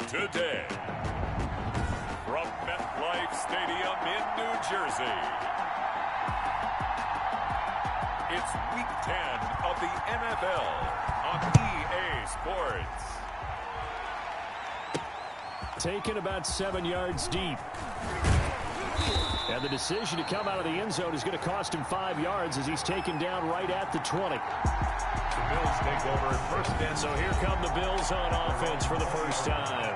today. From MetLife Stadium in New Jersey, it's Week 10 of the NFL on EA Sports. Taken about 7 yards deep. And the decision to come out of the end zone is going to cost him 5 yards as he's taken down right at the 20. The Bills take over at first and so here come the Bills on offense for the first time.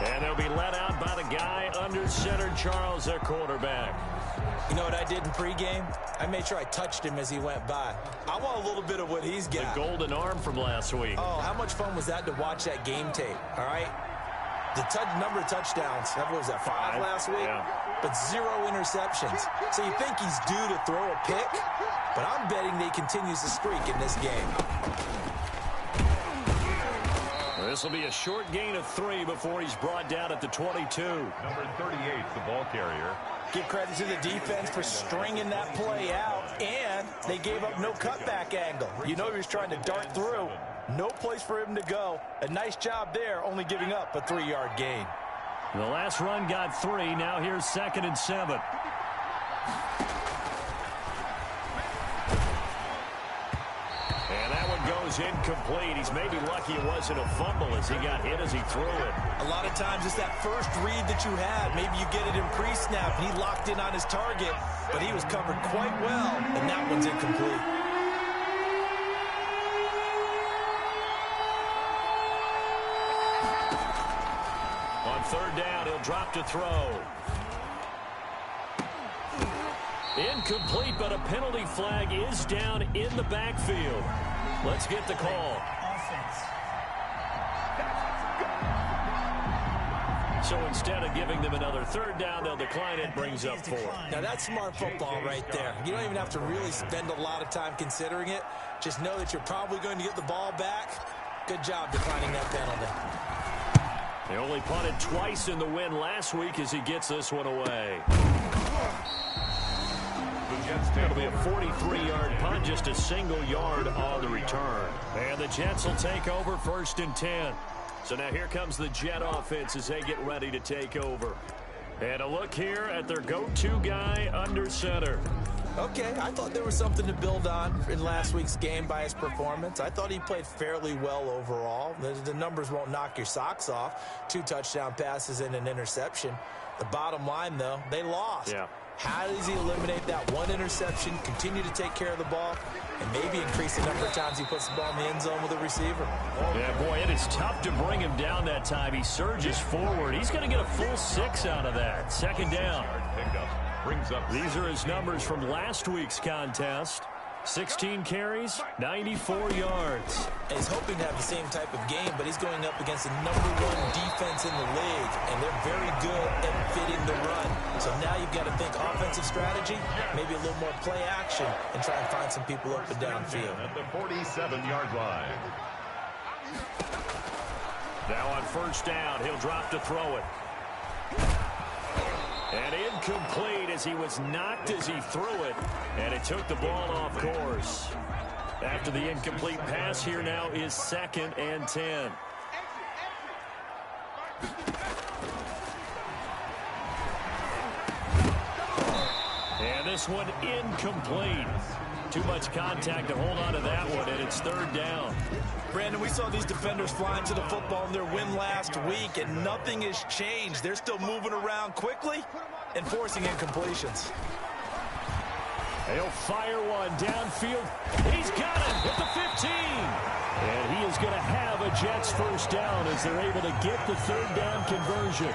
And they'll be let out by the guy under center, Charles, their quarterback. You know what I did in pregame? I made sure I touched him as he went by. I want a little bit of what he's got. The golden arm from last week. Oh, how much fun was that to watch that game tape, all right? The number of touchdowns, what was that, 5 last week? Yeah. But 0 interceptions. So you think he's due to throw a pick? But I'm betting that he continues the streak in this game. This will be a short gain of 3 before he's brought down at the 22. Number 38, the ball carrier. Give credit to the defense for stringing that play out, and they gave up no cutback angle. You know he was trying to dart through. No place for him to go. A nice job there, only giving up a 3-yard gain. The last run got 3. Now here's 2nd and 7. And that one goes incomplete. He's maybe lucky it wasn't a fumble as he got hit as he threw it. A lot of times it's that first read that you had. Maybe you get it in pre-snap, and he locked in on his target, but he was covered quite well, and that one's incomplete. On 3rd down, he'll drop to throw. Incomplete, but a penalty flag is down in the backfield. Let's get the call. So instead of giving them another 3rd down, they'll decline it, brings up 4. Now that's smart football right there. You don't even have to really spend a lot of time considering it. Just know that you're probably going to get the ball back. Good job declining that penalty. They only punted twice in the win last week as he gets this one away. It'll be a 43-yard punt, just a single yard on the return. And the Jets will take over 1st and 10. So now here comes the Jet offense as they get ready to take over. And a look here at their go-to guy under center. Okay, I thought there was something to build on in last week's game by his performance. I thought he played fairly well overall. The numbers won't knock your socks off. 2 touchdown passes and an interception. The bottom line, though, they lost. Yeah. How does he eliminate that 1 interception, continue to take care of the ball, and maybe increase the number of times he puts the ball in the end zone with a receiver? Yeah, boy, it is tough to bring him down that time. He surges forward. He's going to get a full 6 out of that. 2nd down. These are his numbers from last week's contest. 16 carries, 94 yards. He's hoping to have the same type of game, but he's going up against the #1 defense in the league, and they're very good at fitting the run. So now you've got to think offensive strategy, maybe a little more play action, and try and find some people up and downfield. At the 47-yard line. Now on 1st down, he'll drop to throw it. And incomplete as he was knocked as he threw it, and it took the ball off course. After the incomplete pass, here now is 2nd and 10. And this one incomplete. Too much contact to hold on to that one, and it's 3rd down. Brandon, we saw these defenders flying to the football in their win last week, and nothing has changed. They're still moving around quickly and forcing incompletions. They'll fire one downfield. He's got it at the 15. And he is going to have a Jets 1st down as they're able to get the 3rd down conversion.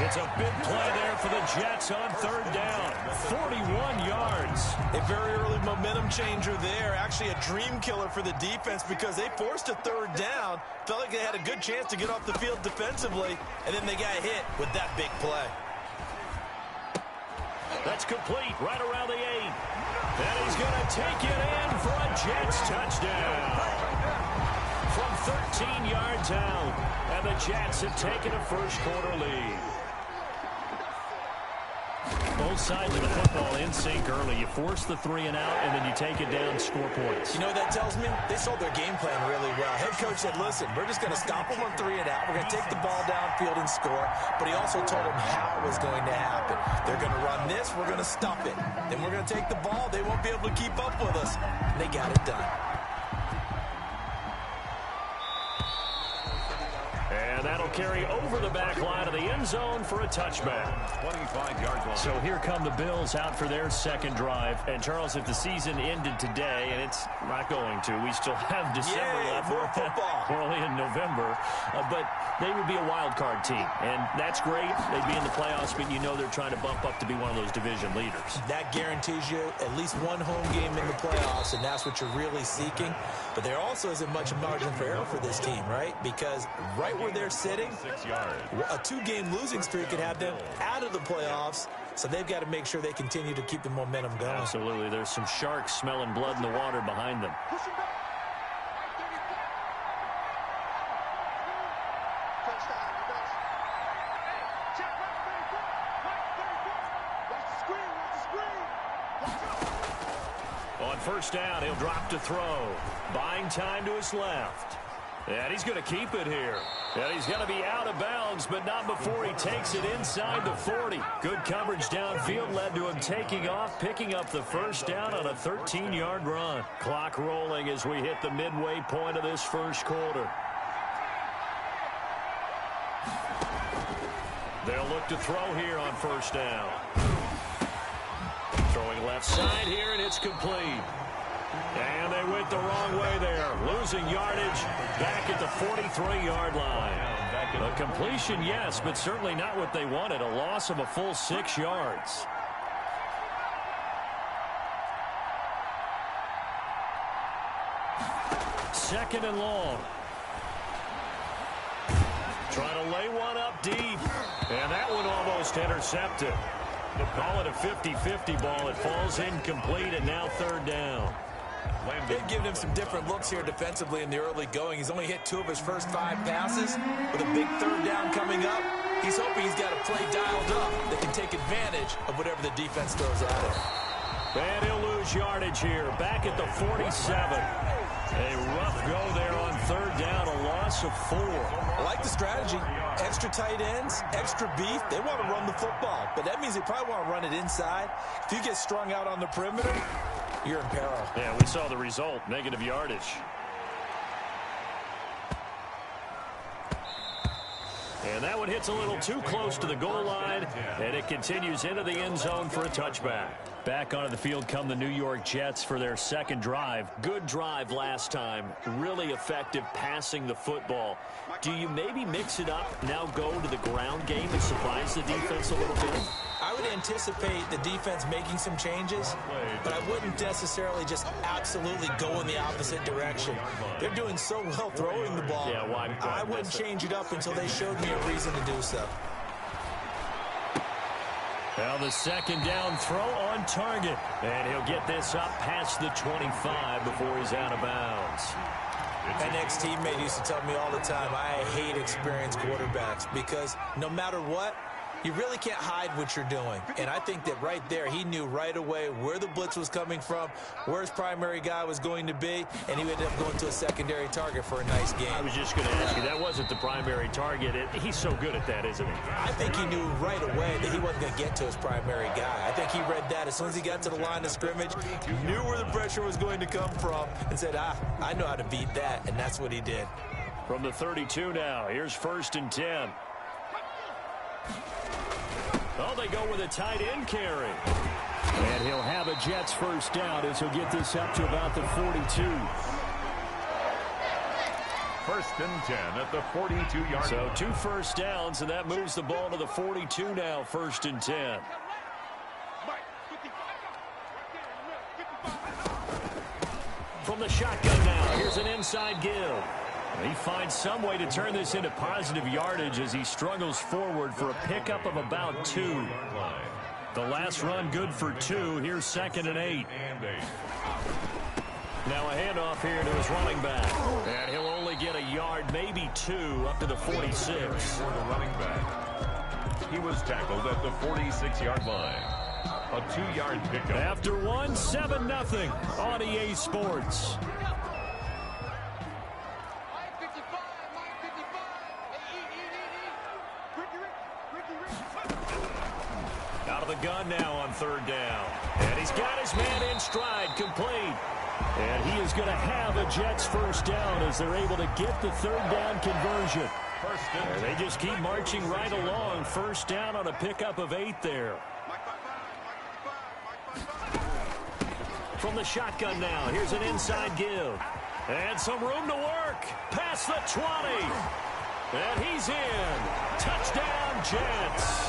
It's a big play there for the Jets on 3rd down. 41 yards. A very early momentum changer there. Actually a dream killer for the defense because they forced a 3rd down. Felt like they had a good chance to get off the field defensively, and then they got hit with that big play. That's complete right around the 8. And he's going to take it in for a Jets touchdown. From 13 yards out, and the Jets have taken a 1st quarter lead. Well, both sides of the football in sync early. You force the 3 and out, and then you take it down, score points. You know what that tells me? They sold their game plan really well. Head coach said, listen, we're just going to stop them on 3 and out. We're going to take the ball downfield and score. But he also told them how it was going to happen. They're going to run this. We're going to stop it. Then we're going to take the ball. They won't be able to keep up with us. And they got it done. And that'll carry over the back line of the end zone for a touchback. 25-yard line. So here come the Bills out for their second drive. And, Charles, if the season ended today, and it's not going to, we still have December left. More football. We're only in November. But they would be a wild card team. And that's great. They'd be in the playoffs, but you know they're trying to bump up to be one of those division leaders. That guarantees you at least one home game in the playoffs, and that's what you're really seeking. But there also isn't much margin for error for this team, right? Because right where they're sitting, a 2-game losing streak could have them out of the playoffs, so they've got to make sure they continue to keep the momentum going. Absolutely. There's some sharks smelling blood in the water behind them. On first down, he'll drop to throw. Buying time to his left. And he's going to keep it here. And he's going to be out of bounds, but not before he takes it inside the 40. Good coverage downfield led to him taking off, picking up the first down on a 13-yard run. Clock rolling as we hit the midway point of this first quarter. They'll look to throw here on first down. Throwing left side here, and it's complete. And they went the wrong way there. Losing yardage back at the 43-yard line. A completion, yes, but certainly not what they wanted. A loss of a full 6 yards. Second and long. Trying to lay one up deep. And that one almost intercepted. They'll call it a 50-50 ball. It falls incomplete, and now third down. They've given him some different looks here defensively in the early going. He's only hit 2 of his first 5 passes. With a big third down coming up, he's hoping he's got a play dialed up that can take advantage of whatever the defense throws at him. And he'll lose yardage here. Back at the 47. A rough go there on third down. A loss of 4. I like the strategy. Extra tight ends, extra beef. They want to run the football, but that means they probably want to run it inside. If you get strung out on the perimeter, you're in peril. Yeah, we saw the result. Negative yardage. And that one hits a little too close to the goal line, and it continues into the end zone for a touchback. Back onto the field come the New York Jets for their second drive. Good drive last time. Really effective passing the football. Do you maybe mix it up, now go to the ground game and surprise the defense a little bit? I would anticipate the defense making some changes, but I wouldn't necessarily just absolutely go in the opposite direction. They're doing so well throwing the ball. Yeah, well, I wouldn't change it up until they showed me a reason to do so. Now the second down throw on target. And he'll get this up past the 25 before he's out of bounds. An ex-teammate used to tell me all the time, I hate experienced quarterbacks because no matter what, you really can't hide what you're doing. And I think that right there, he knew right away where the blitz was coming from, where his primary guy was going to be, and he ended up going to a secondary target for a nice game. I was just going to ask you, that wasn't the primary target. He's so good at that, isn't he? I think he knew right away that he wasn't going to get to his primary guy. I think he read that as soon as he got to the line of scrimmage, knew where the pressure was going to come from, and said, I know how to beat that, and that's what he did. From the 32 now, here's first and 10. Oh, they go with a tight end carry. And he'll have a Jets first down as he'll get this up to about the 42. First and 10 at the 42-yard line. So 2 first downs, and that moves the ball to the 42 now, first and 10. From the shotgun now, here's an inside give. He finds some way to turn this into positive yardage as he struggles forward for a pickup of about 2. The last run good for 2. Here's second and 8. Now a handoff here to his running back. And he'll only get a yard, maybe 2, up to the 46. For the running back. He was tackled at the 46-yard line. A 2-yard pickup. After one, 7-0 on EA Sports. Out of the gun now on third down. And he's got his man in stride, complete. And he is going to have a Jets first down as they're able to get the third down conversion. And they just keep marching right along. First down on a pickup of 8 there. From the shotgun now, here's an inside give. And some room to work. Past the 20. And he's in. Touchdown, Jets.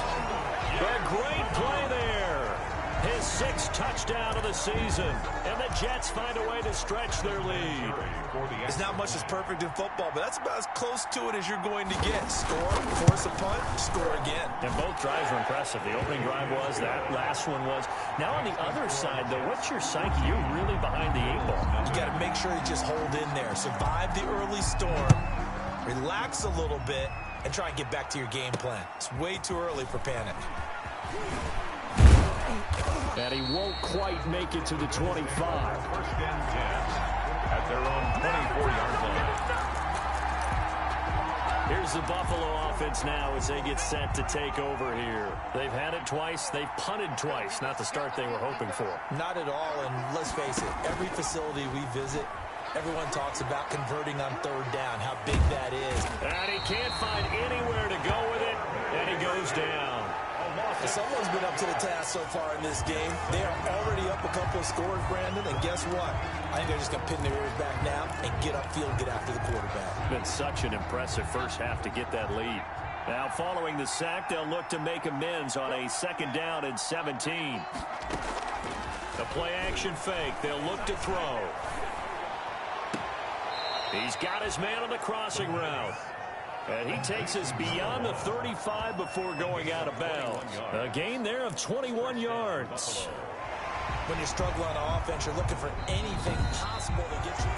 A great play there. His 6th touchdown of the season. And the Jets find a way to stretch their lead. There's not much that's perfect in football, but that's about as close to it as you're going to get. Score, force a punt, score again. And both drives were impressive. The opening drive was, that last one was. Now on the other side, though, what's your psyche? You're really behind the 8 ball. You got to make sure you just hold in there. Survive the early storm. Relax a little bit and try and get back to your game plan. It's way too early for panic. And he won't quite make it to the 25. First and 10 at their own 24-yard line. Here's the Buffalo offense now as they get set to take over here. They've had it twice. They've punted twice. Not the start they were hoping for. Not at all, and let's face it, every facility we visit, everyone talks about converting on third down, how big that is. And he can't find anywhere to go with it, and he goes down. Someone's been up to the task so far in this game. They are already up a couple of scores, Brandon, and guess what? I think they're just going to pin their ears back now and get upfield and get after the quarterback. Been such an impressive first half to get that lead. Now following the sack, they'll look to make amends on a 2nd down and 17. The play action fake. They'll look to throw. He's got his man on the crossing route. And he takes us beyond the 35 before going out of bounds. A gain there of 21 yards. When you struggle on offense, you're looking for anything possible to get you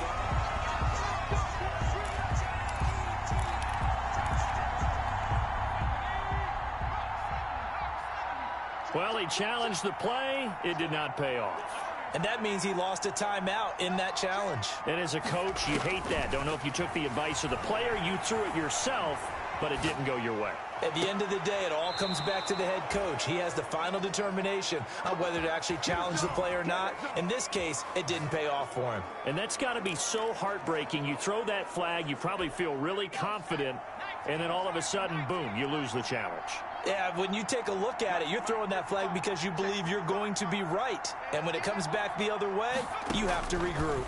going. Well, he challenged the play. It did not pay off. And that means he lost a timeout in that challenge. And as a coach, you hate that. Don't know if you took the advice of the player, you threw it yourself, but it didn't go your way. At the end of the day, it all comes back to the head coach. He has the final determination on whether to actually challenge the play or not. In this case, it didn't pay off for him. And that's got to be so heartbreaking. You throw that flag, you probably feel really confident, and then all of a sudden, boom, you lose the challenge. Yeah, when you take a look at it, you're throwing that flag because you believe you're going to be right. And when it comes back the other way, you have to regroup.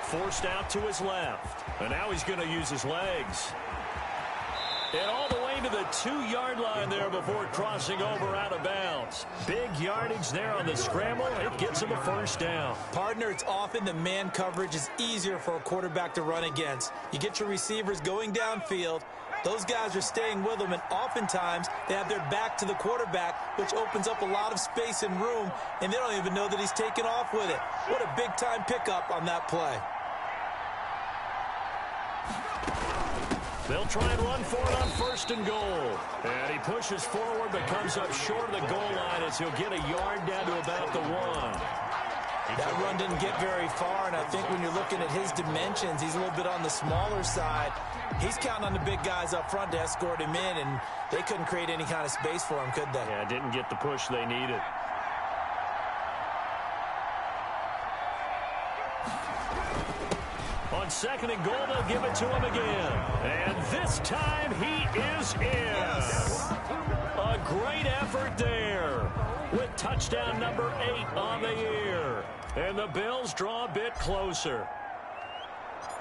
Forced out to his left. And now he's going to use his legs. And all the way to the 2-yard line there before crossing over out of bounds. Big yardage there on the scramble. It gets him a first down. Partner, it's often the man coverage is easier for a quarterback to run against. You get your receivers going downfield. Those guys are staying with them, and oftentimes they have their back to the quarterback, which opens up a lot of space and room, and they don't even know that he's taken off with it. What a big-time pickup on that play. They'll try and run for it on 1st and goal. And he pushes forward but comes up short of the goal line as he'll get a yard down to about the 1. That run didn't get very far, and I think when you're looking at his dimensions, he's a little bit on the smaller side. He's counting on the big guys up front to escort him in, and they couldn't create any kind of space for him, could they? Yeah, didn't get the push they needed. On 2nd and goal, they'll give it to him again. And this time he is in. Yes. A great effort there with touchdown number 8 on the year. And the Bills draw a bit closer.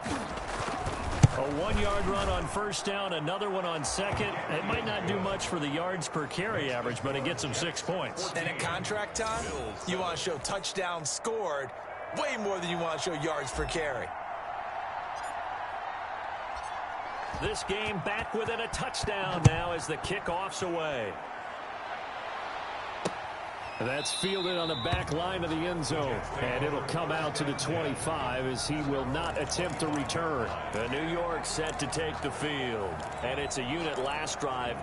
A 1-yard run on 1st down, another one on 2nd. It might not do much for the yards per carry average, but it gets him 6 points. And at contract time, you want to show touchdowns scored way more than you want to show yards per carry. This game back within a touchdown now as the kickoff's away. That's fielded on the back line of the end zone. And it'll come out to the 25 as he will not attempt to return. The New York set to take the field. And it's a unit last drive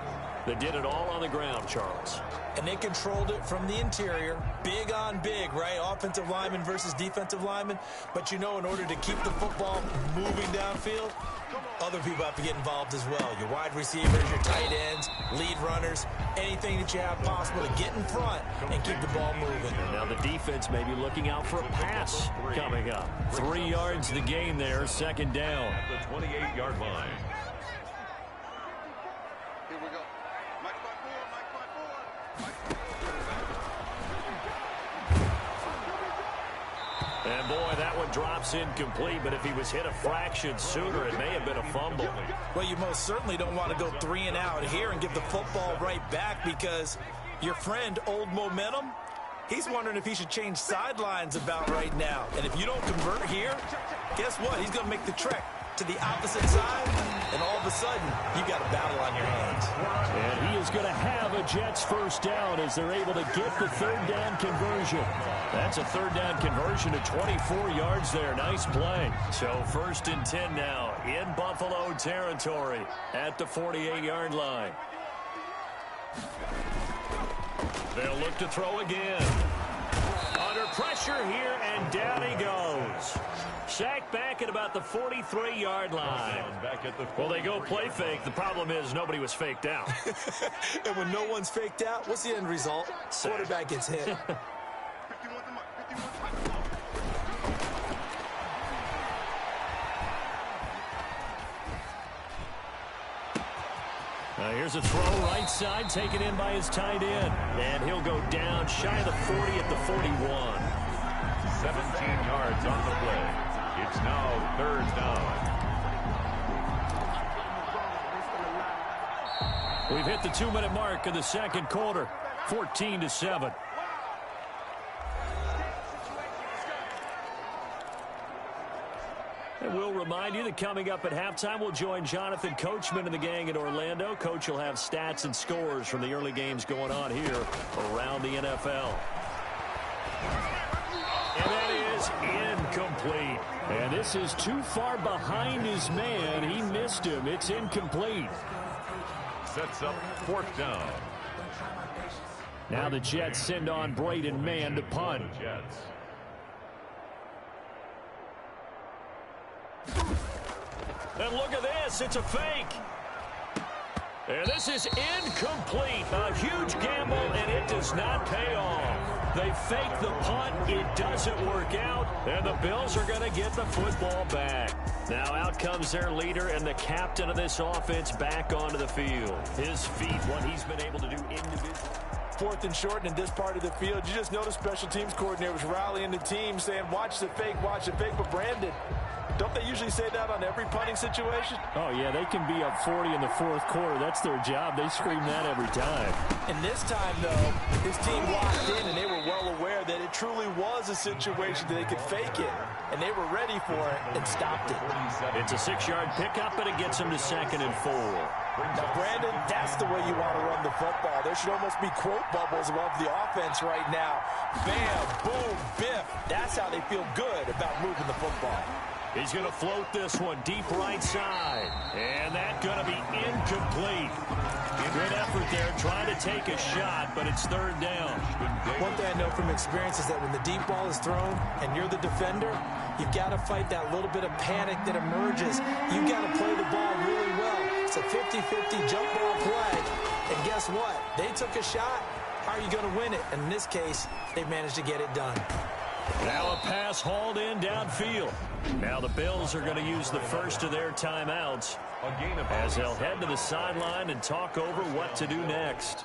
that did it all on the ground, Charles. And they controlled it from the interior. Big on big, right? Offensive lineman versus defensive lineman. But you know, in order to keep the football moving downfield, other people have to get involved as well. Your wide receivers, your tight ends, lead runners, anything that you have possible to get in front and keep the ball moving. And now the defense may be looking out for a pass coming up. 3 yards the gain there, second down. At the 28-yard line. Here we go. Mike by 4. And boy, that one drops incomplete, but if he was hit a fraction sooner, it may have been a fumble. Well, you most certainly don't want to go 3 and out here and give the football right back, because your friend, Old Momentum, he's wondering if he should change sidelines about right now. And if you don't convert here, guess what? He's going to make the trek to the opposite side, and all of a sudden, you got a battle on your hands. And he is going to have a Jets first down as they're able to get the third down conversion. That's a third down conversion to 24 yards there. Nice play. So 1st and 10 now in Buffalo territory at the 48-yard line. They'll look to throw again. Under pressure here, and down he goes. Sacked back at about the 43-yard line. Well, they go play fake. The problem is nobody was faked out. And when no one's faked out, what's the end result? Quarterback gets hit. Here's a throw right side, taken in by his tight end. And he'll go down shy of the 40 at the 41. 17 yards on the play. It's now 3rd down. We've hit the 2-minute mark of the second quarter. 14-7. And we'll remind you that coming up at halftime, we'll join Jonathan Coachman and the gang in Orlando. Coach will have stats and scores from the early games going on here around the NFL. And that is incomplete. And this is too far behind his man. He missed him. It's incomplete. Sets up 4th down. Now the Jets send on Braden Mann to punt. Jets. And look at this. It's a fake. And this is incomplete. A huge gamble, and it does not pay off. They fake the punt. It doesn't work out, and the Bills are going to get the football back. Now out comes their leader and the captain of this offense back onto the field. His feet, what he's been able to do individually. 4th and short, and in this part of the field, you just notice special teams coordinators rallying the team, saying, watch the fake, but Brandon, don't they usually say that on every punting situation? Oh, yeah, they can be up 40 in the 4th quarter. That's their job. They scream that every time. And this time, though, his team locked in, and they were well aware that it truly was a situation that they could fake it, and they were ready for it and stopped it. It's a 6-yard pickup, and it gets them to 2nd and 4. Now, Brandon, that's the way you want to run the football. There should almost be quote bubbles above the offense right now. Bam, boom, biff. That's how they feel good about moving the football. He's going to float this one deep right side. And that's going to be incomplete. Good effort there trying to take a shot, but it's 3rd down. One thing I know from experience is that when the deep ball is thrown and you're the defender, you've got to fight that little bit of panic that emerges. You've got to play the ball really well. It's a 50-50 jump ball play. And guess what? They took a shot. How are you going to win it? And in this case, they managed to get it done. Now a pass hauled in downfield. Now the Bills are going to use the first of their timeouts as they'll head to the sideline and talk over what to do next.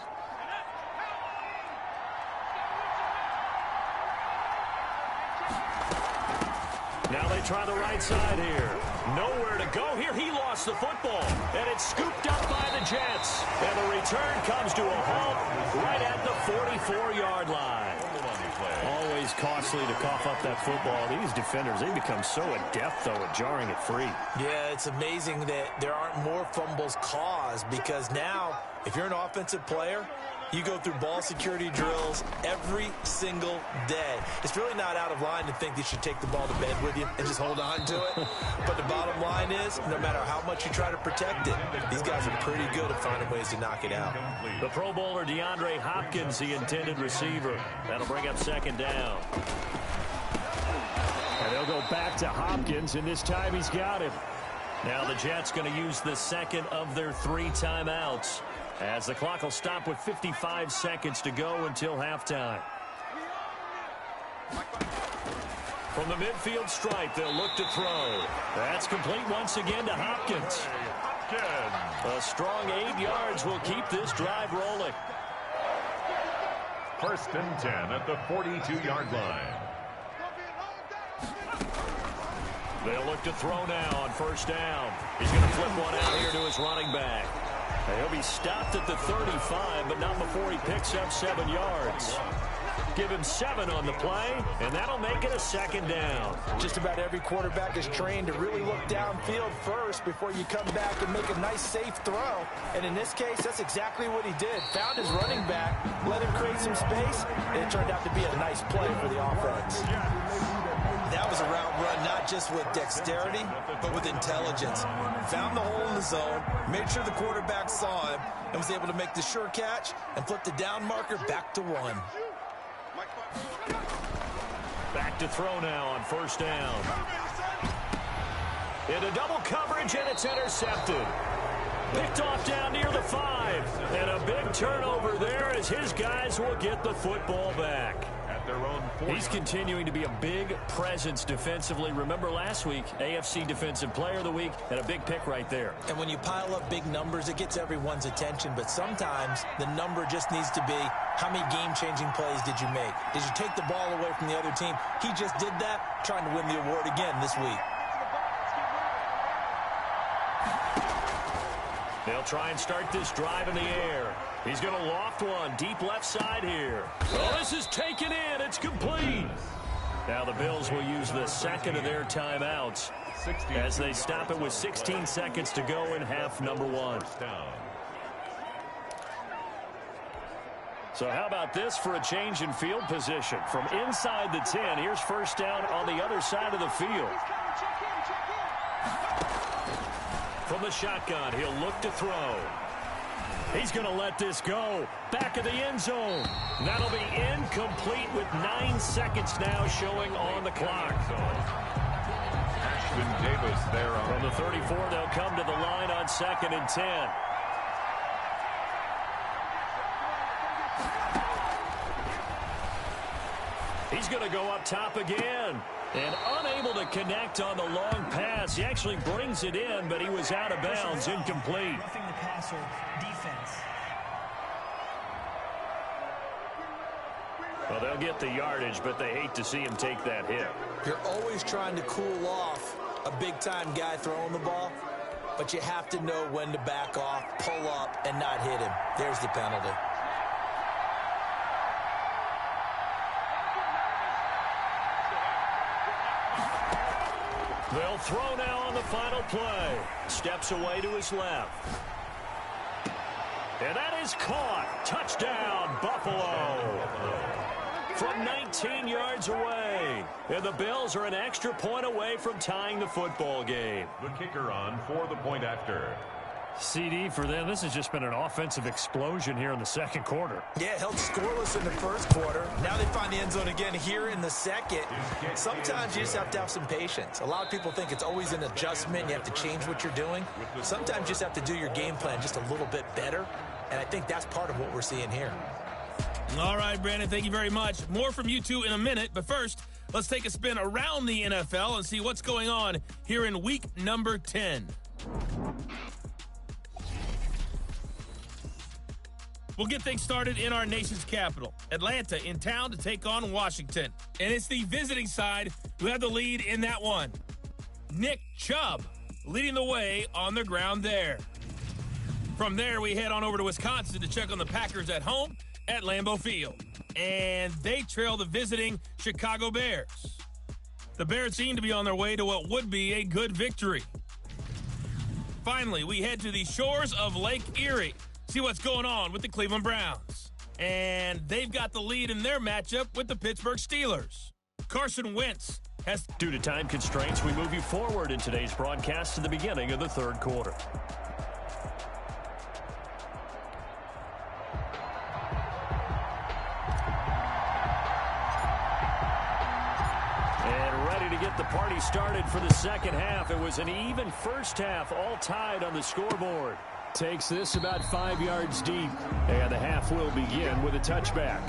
Now they try the right side here. Nowhere to go here. He lost the football. And it's scooped up by the Jets. And the return comes to a halt right at the 44-yard line. Always costly to cough up that football. These defenders, they become so adept, though, at jarring it free. Yeah, it's amazing that there aren't more fumbles caused, because now, if you're an offensive player, You go through ball security drills every single day. It's really not out of line to think that you should take the ball to bed with you and just hold on to it. But the bottom line is, no matter how much you try to protect it, these guys are pretty good at finding ways to knock it out. The Pro Bowler DeAndre Hopkins, the intended receiver. That'll bring up second down. And they'll go back to Hopkins, and this time he's got him. Now the Jets going to use the second of their 3 timeouts, as the clock will stop with 55 seconds to go until halftime. From the midfield stripe, they'll look to throw. That's complete once again to Hopkins. A strong 8 yards will keep this drive rolling. 1st and 10 at the 42-yard line. They'll look to throw now on 1st down. He's going to flip one out here to his running back. He'll be stopped at the 35, but not before he picks up 7 yards. Give him 7 on the play, and that'll make it a 2nd down. Just about every quarterback is trained to really look downfield first before you come back and make a nice, safe throw. And in this case, that's exactly what he did. Found his running back, let him create some space, and it turned out to be a nice play for the offense. That was a route run, not just with dexterity, but with intelligence. Found the hole in the zone, made sure the quarterback saw him, and was able to make the sure catch and flip the down marker back to 1. Back to throw now on 1st down. Into double coverage, and it's intercepted. Picked off down near the 5. And a big turnover there as his guys will get the football back. He's continuing to be a big presence defensively. Remember last week, AFC Defensive Player of the Week, and a big pick right there. And when you pile up big numbers, it gets everyone's attention. But sometimes the number just needs to be, how many game-changing plays did you make? Did you take the ball away from the other team? He just did that, trying to win the award again this week. They'll try and start this drive in the air. He's going to loft one deep left side here. Oh, this is taken in. It's complete. Now the Bills will use the second of their timeouts as they stop it with 16 seconds to go in half number 1. So how about this for a change in field position? From inside the 10, here's 1st down on the other side of the field. From the shotgun, he'll look to throw. He's going to let this go. Back of the end zone. That'll be incomplete with 9 seconds now showing on the clock. Ashton Davis there on. From the 34, they'll come to the line on 2nd and 10. He's going to go up top again. And unable to connect on the long pass. He actually brings it in, but he was out of bounds, incomplete. Roughing the passer defense. Well, they'll get the yardage, but they hate to see him take that hit. You're always trying to cool off a big-time guy throwing the ball, but you have to know when to back off, pull up, and not hit him. There's the penalty. They'll throw now on the final play. Steps away to his left. And that is caught. Touchdown, Buffalo. From 19 yards away. And the Bills are an extra point away from tying the football game. The kicker on for the point after. CD for them. This has just been an offensive explosion here in the 2nd quarter. Yeah, held scoreless in the 1st quarter. Now they find the end zone again here in the 2nd. Sometimes you just have to have some patience. A lot of people think it's always an adjustment. You have to change what you're doing. Sometimes you just have to do your game plan just a little bit better. And I think that's part of what we're seeing here. All right, Brandon, thank you very much. More from you two in a minute. But first, let's take a spin around the NFL and see what's going on here in week number 10. We'll get things started in our nation's capital, Atlanta, in town to take on Washington. And it's the visiting side who have the lead in that one. Nick Chubb leading the way on the ground there. From there, we head on over to Wisconsin to check on the Packers at home at Lambeau Field. And they trail the visiting Chicago Bears. The Bears seem to be on their way to what would be a good victory. Finally, we head to the shores of Lake Erie. See what's going on with the Cleveland Browns. and they've got the lead in their matchup with the Pittsburgh Steelers. Carson Wentz has... Due to time constraints, we move you forward in today's broadcast to the beginning of the third quarter. And ready to get the party started for the second half. It was an even first half, all tied on the scoreboard. Takes this about 5 yards deep, and the half will begin with a touchback.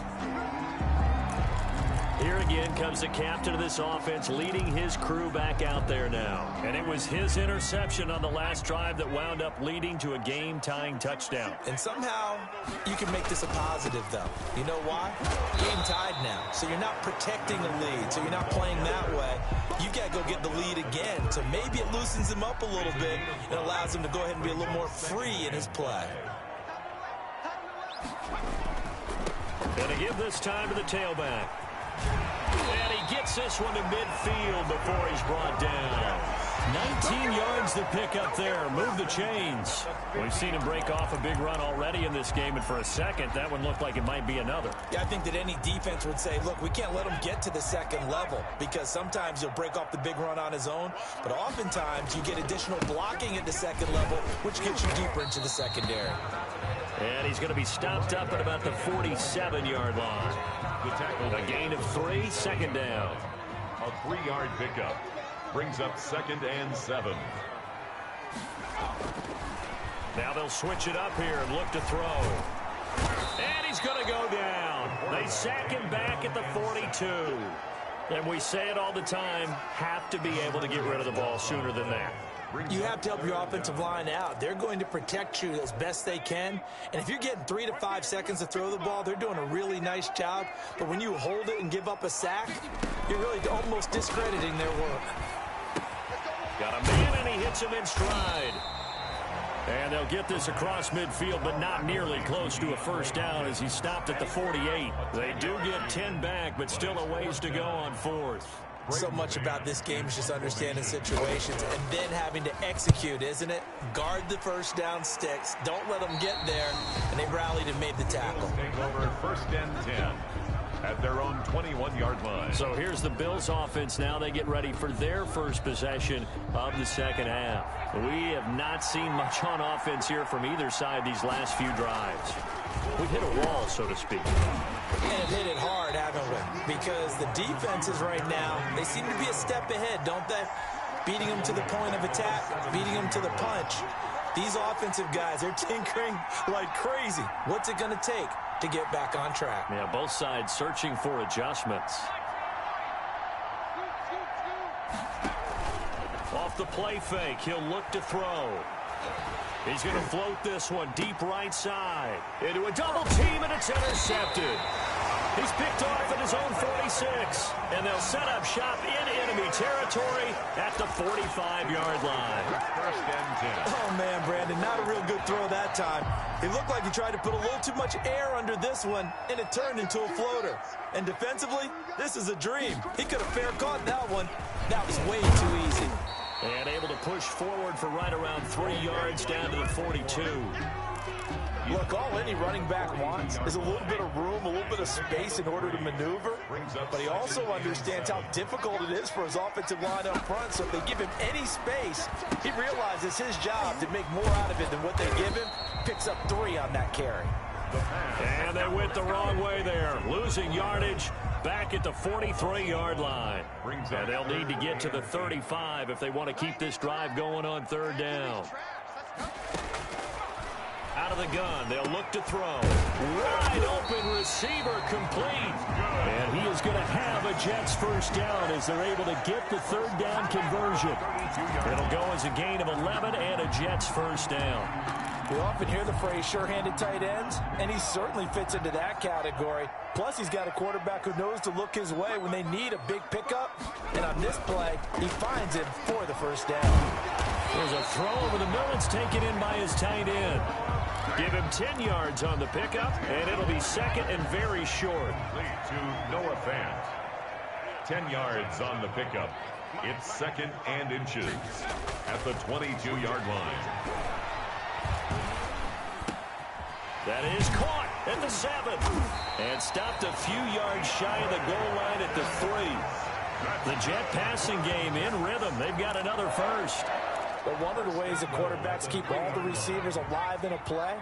Here again comes the captain of this offense leading his crew back out there now. And it was his interception on the last drive that wound up leading to a game-tying touchdown. And somehow you can make this a positive, though. You know why? Game tied now. So you're not protecting a lead. So you're not playing that way. You got to go get the lead again. So maybe it loosens him up a little bit and allows him to go ahead and be a little more free in his play. And to give this time to the tailback. And he gets this one to midfield before he's brought down. 19 yards to pick up there. Move the chains. We've seen him break off a big run already in this game, and for a second, that one looked like it might be another. Yeah, I think that any defense would say, look, we can't let him get to the second level because sometimes he'll break off the big run on his own, but oftentimes you get additional blocking at the second level, which gets you deeper into the secondary. And he's going to be stopped up at about the 47-yard line. A gain of 3, second down. A 3-yard pickup brings up 2nd and 7. Now they'll switch it up here and look to throw. And he's going to go down. They sack him back at the 42. And we say it all the time, have to be able to get rid of the ball sooner than that. You have to help your offensive line out. They're going to protect you as best they can. And if you're getting 3 to 5 seconds to throw the ball, they're doing a really nice job. But when you hold it and give up a sack, you're really almost discrediting their work. Got a man, and he hits him in stride. And they'll get this across midfield, but not nearly close to a first down as he stopped at the 48. They do get 10 back, but still a ways to go on 4th. So much about this game is just understanding situations and then having to execute, isn't it? Guard the first down sticks. Don't let them get there. And they rallied and made the tackle. Take over 1st and 10 at their own 21-yard line. So here's the Bills offense now. They get ready for their first possession of the second half. We have not seen much on offense here from either side these last few drives. We've hit a wall, so to speak. And have hit it hard, haven't we? Because the defenses right now, they seem to be a step ahead, don't they? Beating them to the point of attack, beating them to the punch. These offensive guys, they're tinkering like crazy. What's it going to take to get back on track? Yeah, both sides searching for adjustments. Off the play fake, he'll look to throw. He's going to float this one deep right side. Into a double team, and it's intercepted. He's picked off at his own 46. And they'll set up shop in enemy territory at the 45-yard line. 1st and 10. Oh, man, Brandon, not a real good throw that time. It looked like he tried to put a little too much air under this one, and it turned into a floater. And defensively, this is a dream. He could have fair caught that one. That was way too easy. And able to push forward for right around 3 yards down to the 42. Look, all any running back wants is a little bit of room, a little bit of space in order to maneuver. But he also understands how difficult it is for his offensive line up front. So if they give him any space, he realizes his job to make more out of it than what they give him. Picks up 3 on that carry. And they went the wrong way there, losing yardage back at the 43-yard line. And they'll need to get to the 35 if they want to keep this drive going on 3rd down. Out of the gun, they'll look to throw. Wide open receiver complete. And he is going to have a Jets first down as they're able to get the 3rd down conversion. It'll go as a gain of 11 and a Jets first down. We often hear the phrase sure-handed tight ends, and he certainly fits into that category. Plus, he's got a quarterback who knows to look his way when they need a big pickup. And on this play, he finds it for the first down. There's a throw over the middle. It's taken in by his tight end. Give him 10 yards on the pickup, and it'll be 2nd and very short. Lead to Noah Fant. 10 yards on the pickup. It's 2nd and inches at the 22-yard line. That is caught, at the 7. And stopped a few yards shy of the goal line at the 3. The Jet passing game in rhythm. They've got another first. But one of the ways that quarterbacks keep all the receivers alive in a play,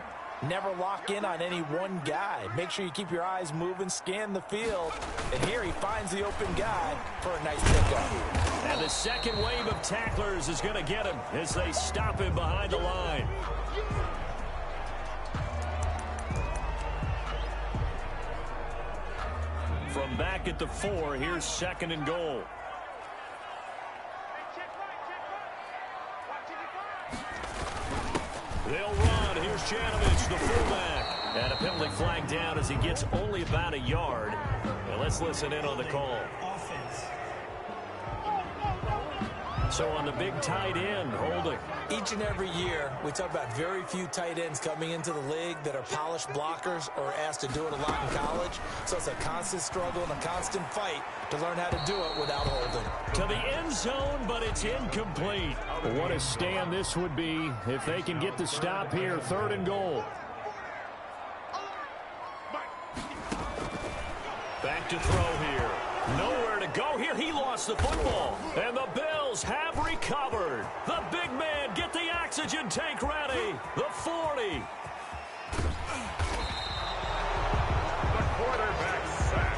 never lock in on any one guy. Make sure you keep your eyes moving, scan the field. And here he finds the open guy for a nice pickup. And the second wave of tacklers is going to get him as they stop him behind the line. From back at the 4, here's 2nd and goal. They'll run. Here's Janovich, the fullback. And a penalty flag down as he gets only about a yard. Now let's listen in on the call. Offense. So on the big tight end, holding. Each and every year, we talk about very few tight ends coming into the league that are polished blockers or asked to do it a lot in college. So it's a constant struggle and a constant fight to learn how to do it without holding. To the end zone, but it's incomplete. What a stand this would be if they can get the stop here. 3rd and goal. Back to throw here. Nowhere to go here. He lost the football. And the Bills have recovered. The big man, get the oxygen tank ready. The 40. The quarterback sack.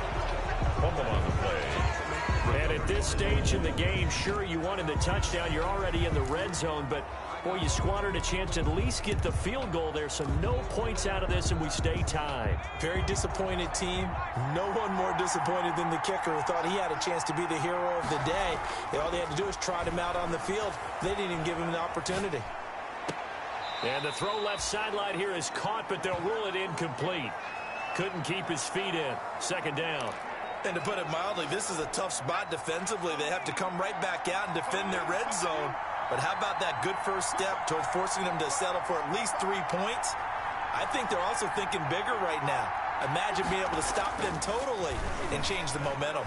Fumble on the play. And at this stage in the game, sure, you wanted the touchdown. You're already in the red zone, but boy, you squandered a chance to at least get the field goal there, so no points out of this, and we stay tied. Very disappointed team. No one more disappointed than the kicker who thought he had a chance to be the hero of the day. All they had to do was trot him out on the field. They didn't even give him the opportunity. And the throw left sideline here is caught, but they'll rule it incomplete. Couldn't keep his feet in. 2nd down. And to put it mildly, this is a tough spot defensively. They have to come right back out and defend their red zone. But how about that good first step towards forcing them to settle for at least 3 points? I think they're also thinking bigger right now. Imagine being able to stop them totally and change the momentum.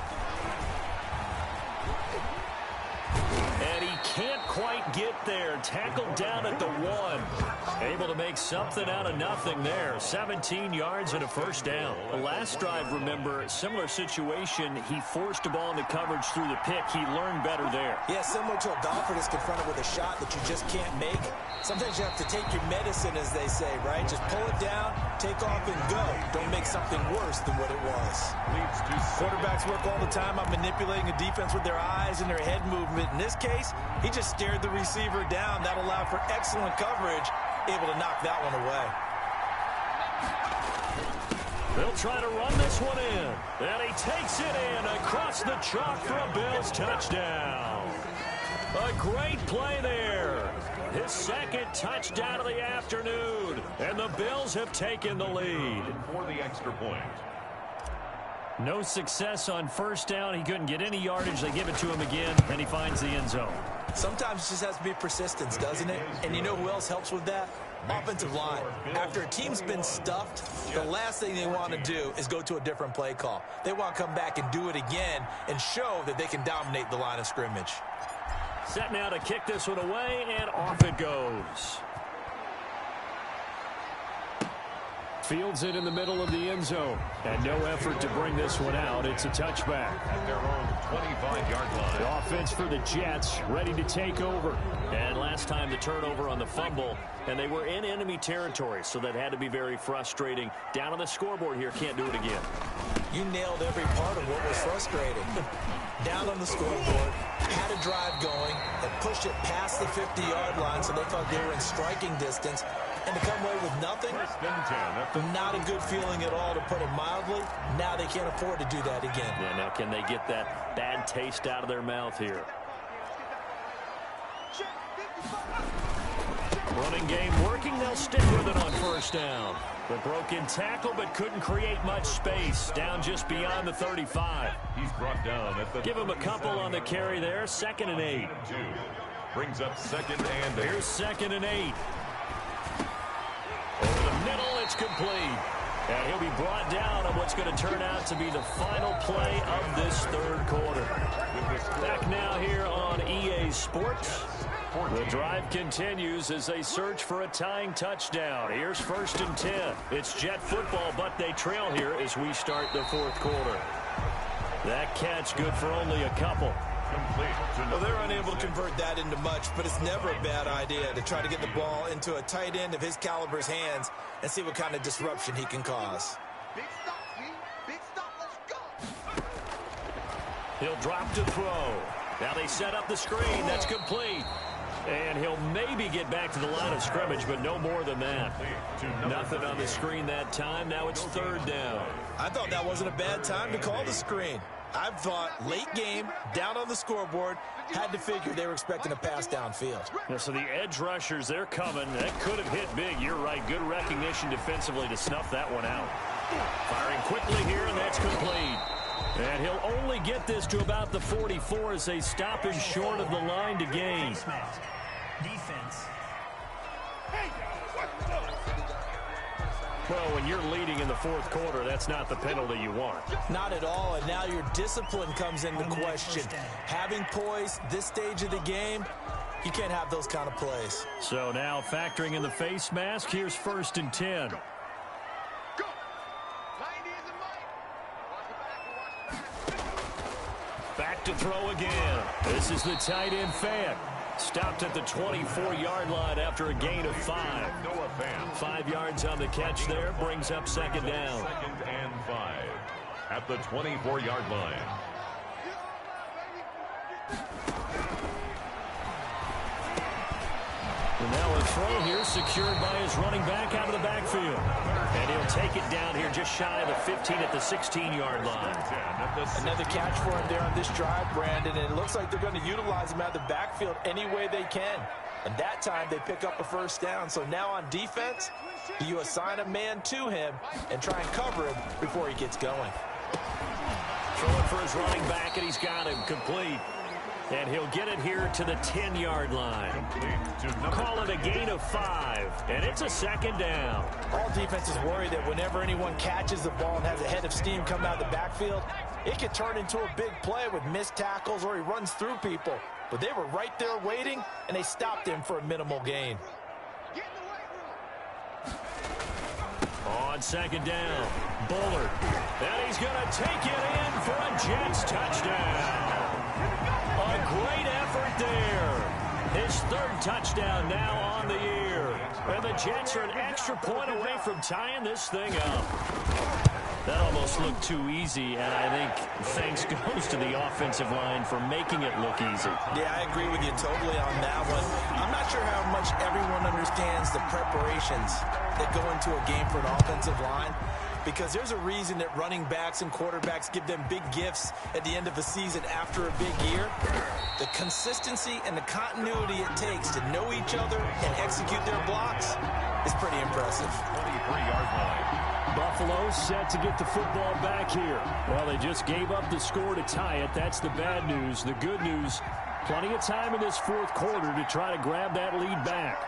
And he can't quite get there. Tackled down at the 1. Able to make something out of nothing there. 17 yards and a first down. The last drive, remember, similar situation. He forced the ball into coverage through the pick. He learned better there. Yeah, similar to a golfer that's confronted with a shot that you just can't make. Sometimes you have to take your medicine, as they say, right? Just pull it down, take off, and go. Don't make something worse than what it was. Quarterbacks work all the time on manipulating a defense with their eyes and their head movement. In this case, he just stared the receiver down. That allowed for excellent coverage, able to knock that one away. They'll try to run this one in. And he takes it in across the chalk for a Bills touchdown. A great play there. His 2nd touchdown of the afternoon. And the Bills have taken the lead. For the extra point. No success on 1st down. He couldn't get any yardage. They give it to him again, and he finds the end zone. Sometimes it just has to be persistence, doesn't it? And you know who else helps with that? Offensive line. After a team's been stuffed, the last thing they want to do is go to a different play call. They want to come back and do it again and show that they can dominate the line of scrimmage. Set now to kick this one away, and off it goes. Fields it in the middle of the end zone. And no effort to bring this one out. It's a touchback. At their own 25-yard line. The offense for the Jets ready to take over. And last time the turnover on the fumble, and they were in enemy territory, so that had to be very frustrating. Down on the scoreboard here, can't do it again. You nailed every part of what was frustrating. Down on the scoreboard, had a drive going, and pushed it past the 50-yard line, so they thought they were in striking distance. And to come away with nothing, not a good feeling at all, to put it mildly. Now they can't afford to do that again. Yeah, now can they get that bad taste out of their mouth here? Running game working. They'll stick with it on 1st down. The broken tackle, but couldn't create much space. Down just beyond the 35. He's brought down at the... Give him a couple on the carry there. 2nd and 8. Brings up 2nd and 8. Here's 2nd and 8. Over the middle, it's complete. And he'll be brought down on what's going to turn out to be the final play of this third quarter. Back now here on EA Sports. The drive continues as they search for a tying touchdown. Here's 1st and 10. It's Jet football, but they trail here as we start the fourth quarter. That catch good for only a couple. Well, they're unable to convert that into much, but it's never a bad idea to try to get the ball into a tight end of his caliber's hands and see what kind of disruption he can cause. Big stop, G. Big stop. Let's go. He'll drop to throw. Now they set up the screen. That's complete. And he'll maybe get back to the line of scrimmage, but no more than that. Nothing on the screen that time. Now it's 3rd down. I thought that wasn't a bad time to call the screen. I thought late game, down on the scoreboard, had to figure they were expecting a pass downfield. Yeah, so the edge rushers, they're coming. That could have hit big. You're right. Good recognition defensively to snuff that one out. Firing quickly here, and that's complete. And he'll only get this to about the 44 as they stop him short of the line to gain. Defense. Well, when you're leading in the fourth quarter, that's not the penalty you want. Not at all, and now your discipline comes into question. Having poise this stage of the game, you can't have those kind of plays. So now factoring in the face mask, here's 1st and 10. Go. 90 is a mic. Watch the back. Back to throw again. This is the tight end fan. Stopped at the 24-yard line after a gain of 5. 5 yards on the catch there. Brings up 2nd down. 2nd and 5 at the 24-yard line. And now a throw here secured by his running back out of the backfield. And he'll take it down here just shy of the 15 at the 16-yard line. Another catch for him there on this drive, Brandon, and it looks like they're going to utilize him out of the backfield any way they can. And that time they pick up a 1st down. So now on defense, you assign a man to him and try and cover him before he gets going. Throwing for his running back, and he's got him complete. And he'll get it here to the 10-yard line. Call it a gain of 5, and it's a 2nd down. All defenses worry that whenever anyone catches the ball and has a head of steam come out of the backfield, it could turn into a big play with missed tackles or he runs through people. But they were right there waiting, and they stopped him for a minimal gain. On 2nd down, Bullard. And he's going to take it in for a Jets touchdown. A great effort there. His 3rd touchdown now on the year. And the Jets are an extra point away from tying this thing up. That almost looked too easy, and I think thanks goes to the offensive line for making it look easy. Yeah, I agree with you totally on that one. I'm not sure how much everyone understands the preparations that go into a game for an offensive line, because there's a reason that running backs and quarterbacks give them big gifts at the end of a season after a big year. The consistency and the continuity it takes to know each other and execute their blocks is pretty impressive. 23-yard line. Buffalo set to get the football back here. Well, they just gave up the score to tie it. That's the bad news. The good news, plenty of time in this fourth quarter to try to grab that lead back.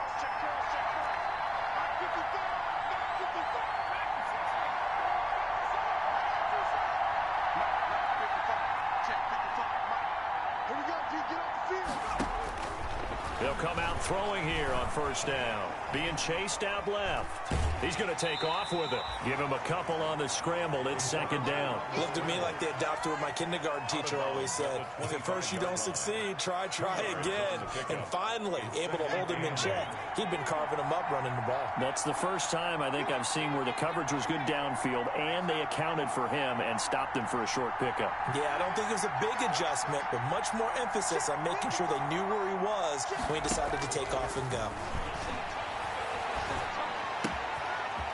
They'll come out throwing here on 1st down. Being chased out left. He's going to take off with it. Give him a couple on the scramble. It's 2nd down. Looked to me like they adopted what my kindergarten teacher always said. If at first you don't succeed, try again. And finally, able to hold him in check. He'd been carving him up running the ball. That's the first time I think I've seen where the coverage was good downfield and they accounted for him and stopped him for a short pickup. Yeah, I don't think it was a big adjustment, but much more emphasis on making sure they knew where he was when he decided to take off and go.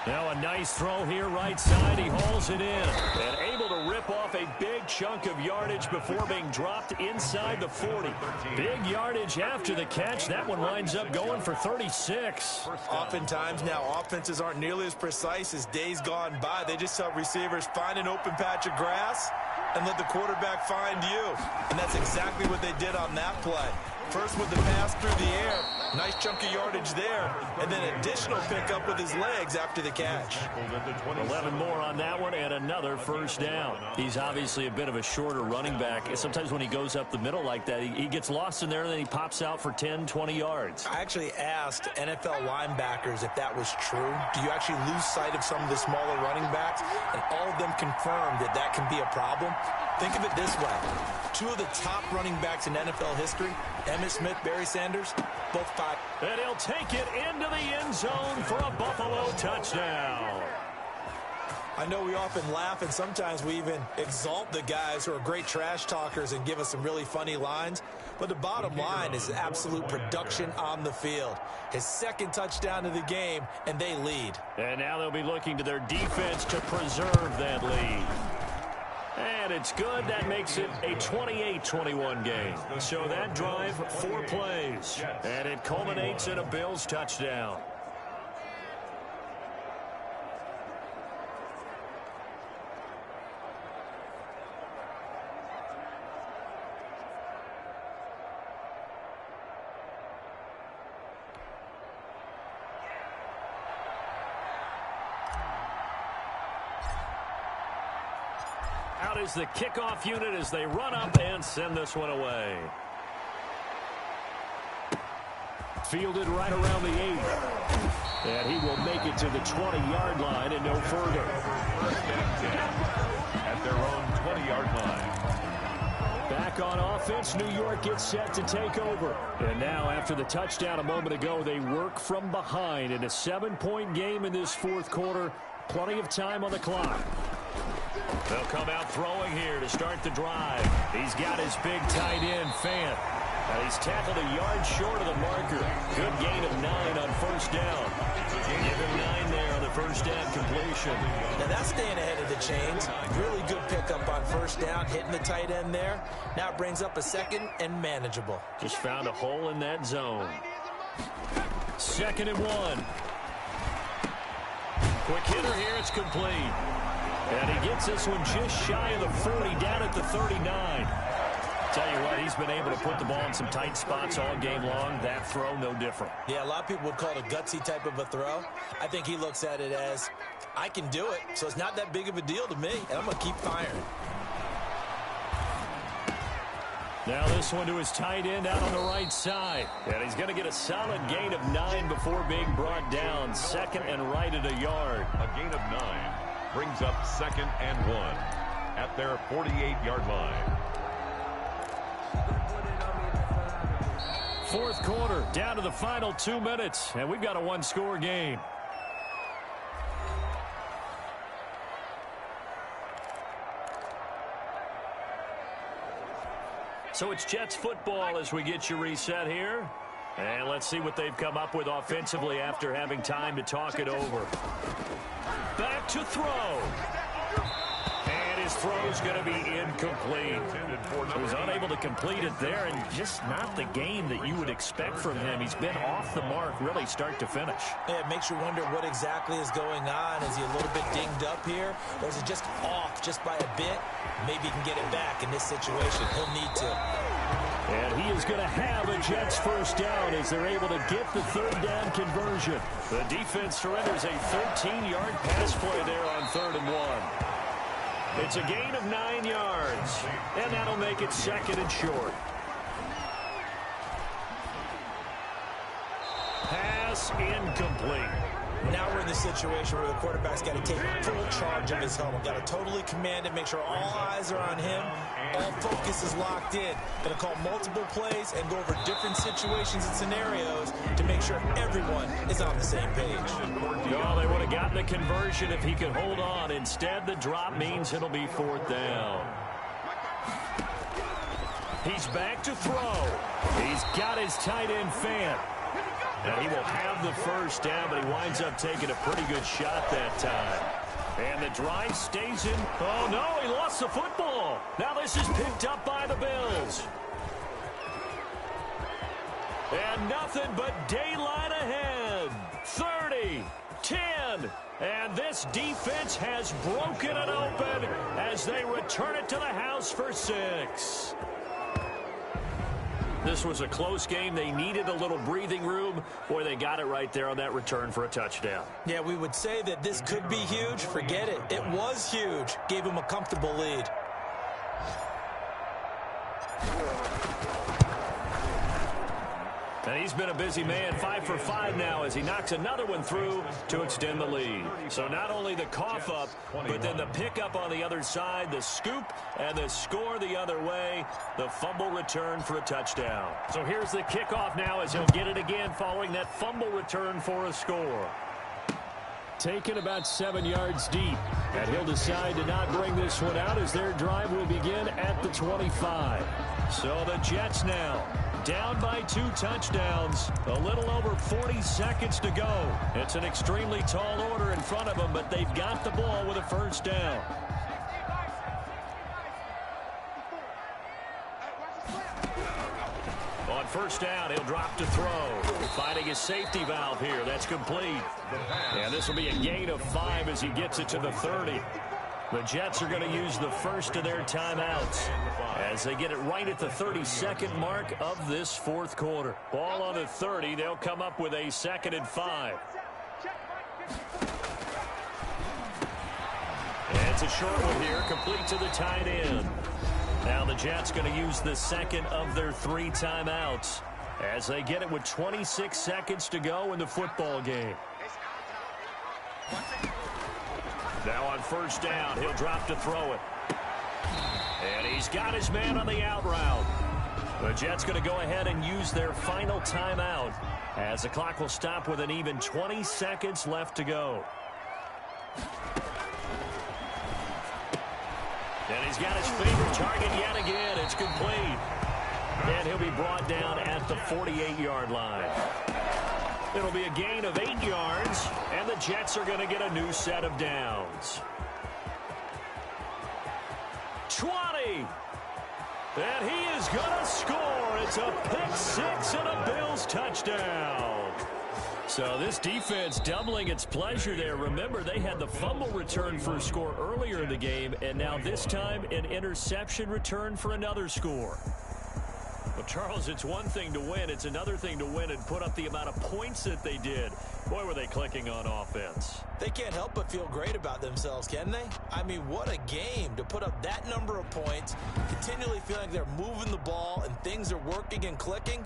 Now a nice throw here right side. He hauls it in and able to rip off a big chunk of yardage before being dropped inside the 40. Big yardage after the catch. That one winds up going for 36. Oftentimes now offenses aren't nearly as precise as days gone by. They just tell receivers, find an open patch of grass and let the quarterback find you. And that's exactly what they did on that play. First with the pass through the air. Nice chunk of yardage there. And then additional pickup with his legs after the catch. 11 more on that one and another first down. He's obviously a bit of a shorter running back. Sometimes when he goes up the middle like that, he gets lost in there and then he pops out for 10, 20 yards. I actually asked NFL linebackers if that was true. Do you actually lose sight of some of the smaller running backs? And all of them confirmed that that can be a problem. Think of it this way. Two of the top running backs in NFL history, Emmitt Smith, Barry Sanders, both 5. And he'll take it into the end zone for a Buffalo touchdown. I know we often laugh and sometimes we even exalt the guys who are great trash talkers and give us some really funny lines. But the bottom line is absolute production on the field. His second touchdown of the game, and they lead. And now they'll be looking to their defense to preserve that lead. And it's good. That makes it a 28-21 game. So that drive, 4 plays. And it culminates in a Bills touchdown. Out is the kickoff unit as they run up and send this one away. Fielded right around the 8. And he will make it to the 20-yard line and no further. First and 10 at their own 20-yard line. Back on offense, New York gets set to take over. And now after the touchdown a moment ago, they work from behind in a 7-point game in this fourth quarter. Plenty of time on the clock. They'll come out throwing here to start the drive. He's got his big tight end, Fant. And he's tackled a yard short of the marker. Good gain of 9 on first down. Give him 9 there on the first down completion. Now that's staying ahead of the chains. Really good pickup on first down, hitting the tight end there. Now it brings up a second and manageable. Just found a hole in that zone. 2nd and 1. Quick hitter here, it's complete. And he gets this one just shy of the 40, down at the 39. Tell you what, he's been able to put the ball in some tight spots all game long. That throw, no different. Yeah, a lot of people would call it a gutsy type of a throw. I think he looks at it as, I can do it, so it's not that big of a deal to me, and I'm going to keep firing. Now this one to his tight end out on the right side. And he's going to get a solid gain of 9 before being brought down. 2nd and right at a yard. A gain of 9 brings up 2nd and 1 at their 48-yard line. Fourth quarter, down to the final 2 minutes, and we've got a 1-score game. So it's Jets football as we get you reset here. And let's see what they've come up with offensively after having time to talk it over. Back to throw. And his throw's going to be incomplete. He was unable to complete it there, and just not the game that you would expect from him. He's been off the mark really start to finish. Yeah, it makes you wonder what exactly is going on. Is he a little bit dinged up here? Or is it just off just by a bit? Maybe he can get it back in this situation. He'll need to. And he is going to have a Jets first down as they're able to get the third down conversion. The defense surrenders a 13-yard pass play there on 3rd and 1. It's a gain of 9 yards, and that'll make it 2nd and short. Pass incomplete. Now we're in the situation where the quarterback's got to take full charge of his helmet. Got to totally command it, make sure all eyes are on him. All focus is locked in. Going to call multiple plays and go over different situations and scenarios to make sure everyone is on the same page. No, they would have gotten the conversion if he could hold on. Instead, the drop means it'll be 4th down. He's back to throw. He's got his tight end Fant. And he will have the first down, but he winds up taking a pretty good shot that time. And the drive stays in. Oh, no, he lost the football. Now this is picked up by the Bills. And nothing but daylight ahead. 30, 10. And this defense has broken it open as they return it to the house for 6. This was a close game. They needed a little breathing room. Boy, they got it right there on that return for a touchdown. Yeah, we would say that this could be huge. Forget it. It was huge. Gave him a comfortable lead. And he's been a busy man, 5 for 5 now as he knocks another one through to extend the lead. So not only the cough up, but then the pickup on the other side, the scoop, and the score the other way, the fumble return for a touchdown. So here's the kickoff now as he'll get it again following that fumble return for a score. Taken about 7 yards deep, and he'll decide to not bring this one out as their drive will begin at the 25. So the Jets now down by 2 touchdowns, a little over 40 seconds to go. It's an extremely tall order in front of them, but they've got the ball with a first down. On first down, he'll drop to throw. Finding his safety valve here. That's complete. And this will be a gain of 5 as he gets it to the 30. The Jets are going to use the first of their timeouts as they get it right at the 32nd mark of this fourth quarter. Ball on the 30. They'll come up with a 2nd and 5. And it's a short one here, complete to the tight end. Now the Jets going to use the second of their 3 timeouts as they get it with 26 seconds to go in the football game. Now on first down, he'll drop to throw it. And he's got his man on the out route. The Jets going to go ahead and use their final timeout as the clock will stop with an even 20 seconds left to go. And he's got his favorite target yet again. It's complete. And he'll be brought down at the 48-yard line. It'll be a gain of 8 yards, and the Jets are going to get a new set of downs. 20. And he is going to score. It's a pick 6 and a Bills touchdown. So this defense doubling its pleasure there. Remember, they had the fumble return for a score earlier in the game, and now this time an interception return for another score. Well, Charles, it's one thing to win. It's another thing to win and put up the amount of points that they did. Boy, were they clicking on offense. They can't help but feel great about themselves, can they? I mean, what a game to put up that number of points, continually feeling like they're moving the ball and things are working and clicking.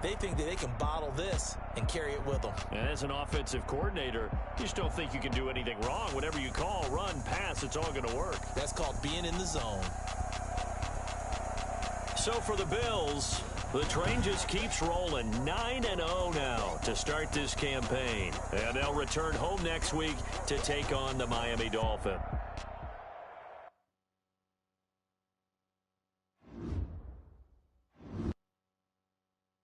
They think that they can bottle this and carry it with them. And as an offensive coordinator, you just don't think you can do anything wrong. Whatever you call, run, pass, it's all going to work. That's called being in the zone. So for the Bills, the train just keeps rolling. 9-0 now to start this campaign. And they'll return home next week to take on the Miami Dolphins.